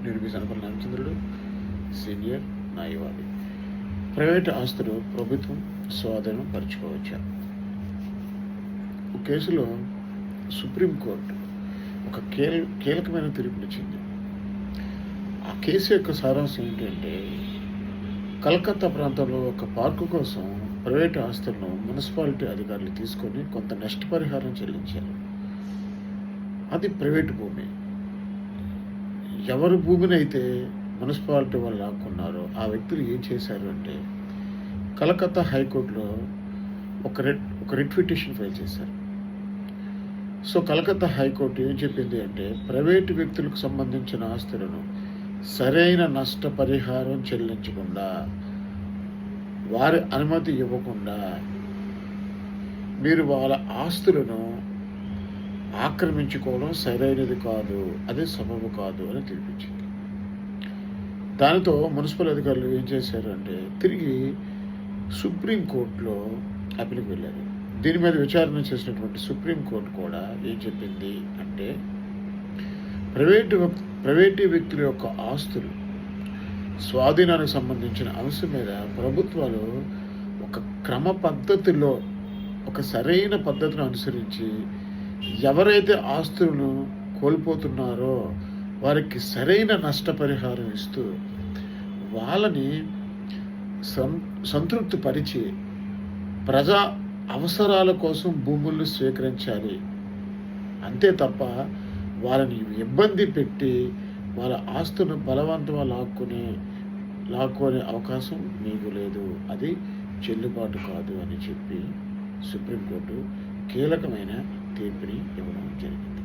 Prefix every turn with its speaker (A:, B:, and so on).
A: నేను మీ సనపల్లి రామచంద్రుడు, సీనియర్ న్యాయవాది. ప్రైవేటు ఆస్తులు ప్రభుత్వం స్వాధీనం పరుచుకోవచ్చా? ఒక కేసులో సుప్రీంకోర్టు ఒక కీలకమైన తీర్పునిచ్చింది. ఆ కేసు యొక్క సారాంశం ఏంటంటే, కలకత్తా ప్రాంతంలో ఒక పార్కు కోసం ప్రైవేటు ఆస్తులను మున్సిపాలిటీ అధికారులు తీసుకొని కొంత నష్టపరిహారం చెల్లించారు. అది ప్రైవేటు భూమి. ఎవరి భూమిని అయితే మున్సిపాలిటీ వాళ్ళు లాక్కున్నారో ఆ వ్యక్తులు ఏం చేశారు అంటే, కలకత్తా హైకోర్టులో ఒక రిట్ పిటిషన్ ఫైల్ చేశారు. సో కలకత్తా హైకోర్టు ఏం చెప్పింది అంటే, ప్రైవేటు వ్యక్తులకు సంబంధించిన ఆస్తులను సరైన నష్టపరిహారం చెల్లించకుండా, వారి అనుమతి ఇవ్వకుండా మీరు వాళ్ళ ఆస్తులను ఆక్రమించుకోవడం సరైనది కాదు, అదే సబబు కాదు అని తీర్పిచ్చింది. దానితో మున్సిపల్ అధికారులు ఏం చేశారు అంటే, తిరిగి సుప్రీంకోర్టులో అప్పీల్కి వెళ్ళారు. దీని మీద విచారణ చేసినటువంటి సుప్రీంకోర్టు కూడా ఏం చెప్పింది అంటే, ప్రైవేటు వ్యక్తుల యొక్క ఆస్తులు స్వాధీనానికి సంబంధించిన అంశం మీద ప్రభుత్వాలు ఒక క్రమ పద్ధతిలో, ఒక సరైన పద్ధతిని అనుసరించి ఎవరైతే ఆస్తులను కోల్పోతున్నారో వారికి సరైన నష్టపరిహారం ఇస్తూ వాళ్ళని సంతృప్తిపరిచి ప్రజా అవసరాల కోసం భూములను స్వీకరించాలి. అంతే తప్ప వాళ్ళని ఇబ్బంది పెట్టి వాళ్ళ ఆస్తులను బలవంతంగా లాక్కునే అవకాశం మీకు లేదు, అది చెల్లుబాటు కాదు అని చెప్పి సుప్రీంకోర్టు కీలకమైన తీర్పుని ఇవ్వడం జరిగింది.